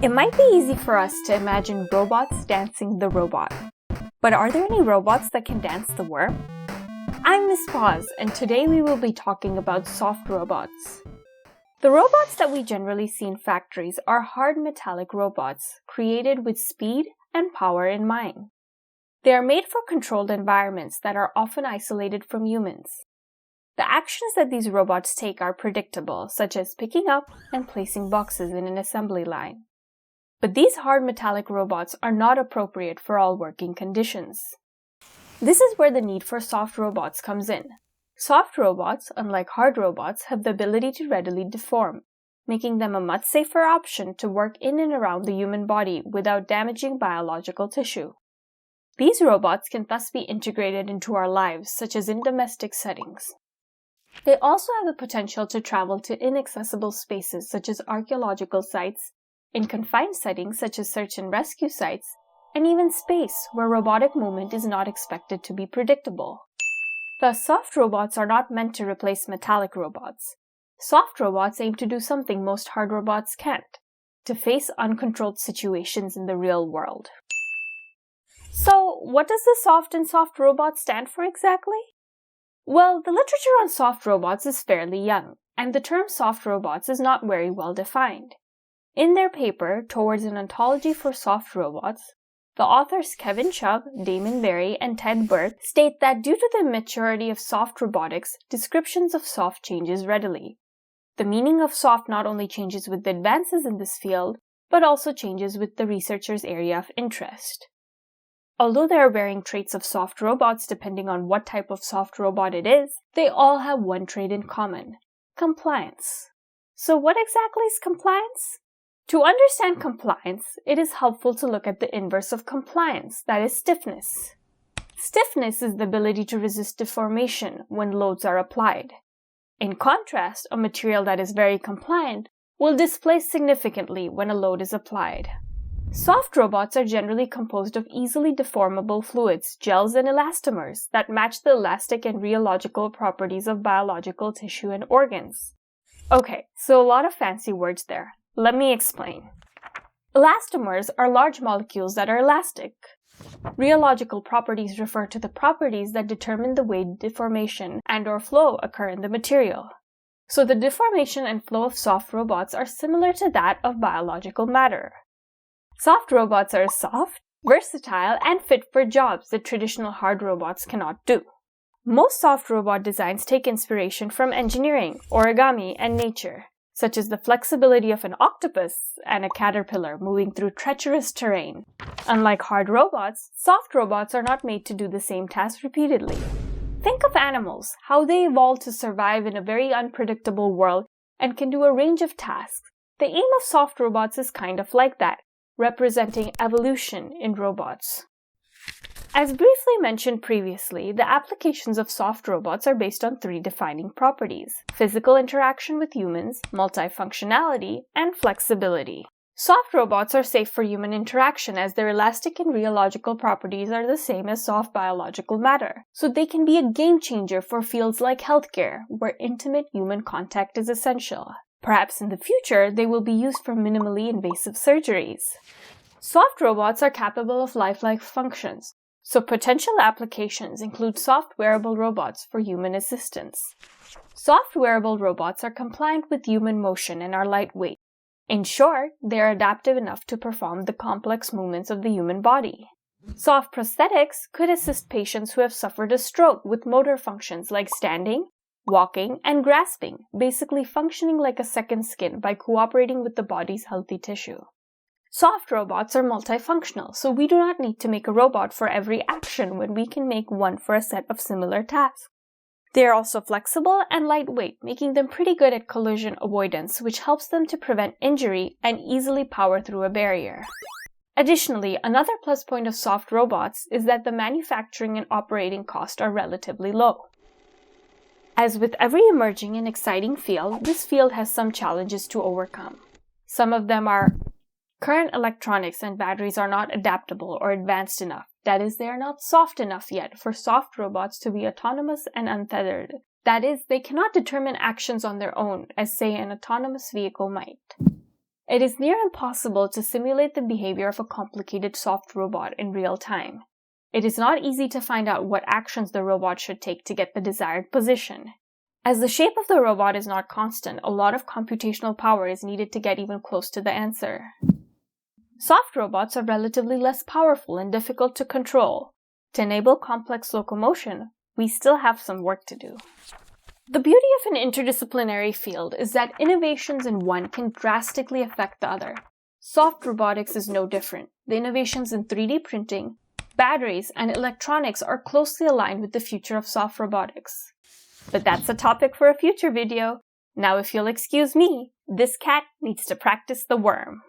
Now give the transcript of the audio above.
It might be easy for us to imagine robots dancing the robot. But are there any robots that can dance the worm? I'm Miss Paws, and today we will be talking about soft robots. The robots that we generally see in factories are hard metallic robots, created with speed and power in mind. They are made for controlled environments that are often isolated from humans. The actions that these robots take are predictable, such as picking up and placing boxes in an assembly line. But these hard metallic robots are not appropriate for all working conditions. This is where the need for soft robots comes in. Soft robots, unlike hard robots, have the ability to readily deform, making them a much safer option to work in and around the human body without damaging biological tissue. These robots can thus be integrated into our lives, such as in domestic settings. They also have the potential to travel to inaccessible spaces such as archaeological sites, in confined settings such as search and rescue sites, and even space where robotic movement is not expected to be predictable. Thus, soft robots are not meant to replace metallic robots. Soft robots aim to do something most hard robots can't, to face uncontrolled situations in the real world. So, what does the soft robot stand for exactly? Well, the literature on soft robots is fairly young, and the term soft robots is not very well defined. In their paper, Towards an Ontology for Soft Robots, the authors Kevin Chubb, Damon Berry, and Ted Burke state that due to the maturity of soft robotics, descriptions of soft changes readily. The meaning of soft not only changes with the advances in this field, but also changes with the researcher's area of interest. Although there are varying traits of soft robots depending on what type of soft robot it is, they all have one trait in common: compliance. So what exactly is compliance? To understand compliance, it is helpful to look at the inverse of compliance, that is stiffness. Stiffness is the ability to resist deformation when loads are applied. In contrast, a material that is very compliant will displace significantly when a load is applied. Soft robots are generally composed of easily deformable fluids, gels, and elastomers that match the elastic and rheological properties of biological tissue and organs. Okay, so a lot of fancy words there. Let me explain. Elastomers are large molecules that are elastic. Rheological properties refer to the properties that determine the way deformation and/or flow occur in the material. So the deformation and flow of soft robots are similar to that of biological matter. Soft robots are soft, versatile, and fit for jobs that traditional hard robots cannot do. Most soft robot designs take inspiration from engineering, origami, and nature, such as the flexibility of an octopus and a caterpillar moving through treacherous terrain. Unlike hard robots, soft robots are not made to do the same task repeatedly. Think of animals, how they evolved to survive in a very unpredictable world and can do a range of tasks. The aim of soft robots is kind of like that, representing evolution in robots. As briefly mentioned previously, the applications of soft robots are based on three defining properties: physical interaction with humans, multifunctionality, and flexibility. Soft robots are safe for human interaction as their elastic and rheological properties are the same as soft biological matter, so they can be a game changer for fields like healthcare, where intimate human contact is essential. Perhaps in the future, they will be used for minimally invasive surgeries. Soft robots are capable of lifelike functions, so potential applications include soft wearable robots for human assistance. Soft wearable robots are compliant with human motion and are lightweight. In short, they are adaptive enough to perform the complex movements of the human body. Soft prosthetics could assist patients who have suffered a stroke with motor functions like standing, walking, and grasping, basically functioning like a second skin by cooperating with the body's healthy tissue. Soft robots are multifunctional, so we do not need to make a robot for every action when we can make one for a set of similar tasks. They are also flexible and lightweight, making them pretty good at collision avoidance, which helps them to prevent injury and easily power through a barrier. Additionally, another plus point of soft robots is that the manufacturing and operating costs are relatively low. As with every emerging and exciting field, this field has some challenges to overcome. Some of them are: current electronics and batteries are not adaptable or advanced enough. That is, they are not soft enough yet for soft robots to be autonomous and untethered. That is, they cannot determine actions on their own, as say an autonomous vehicle might. It is near impossible to simulate the behavior of a complicated soft robot in real time. It is not easy to find out what actions the robot should take to get the desired position. As the shape of the robot is not constant, a lot of computational power is needed to get even close to the answer. Soft robots are relatively less powerful and difficult to control. To enable complex locomotion, we still have some work to do. The beauty of an interdisciplinary field is that innovations in one can drastically affect the other. Soft robotics is no different. The innovations in 3D printing, batteries, and electronics are closely aligned with the future of soft robotics. But that's a topic for a future video. Now, if you'll excuse me, this cat needs to practice the worm.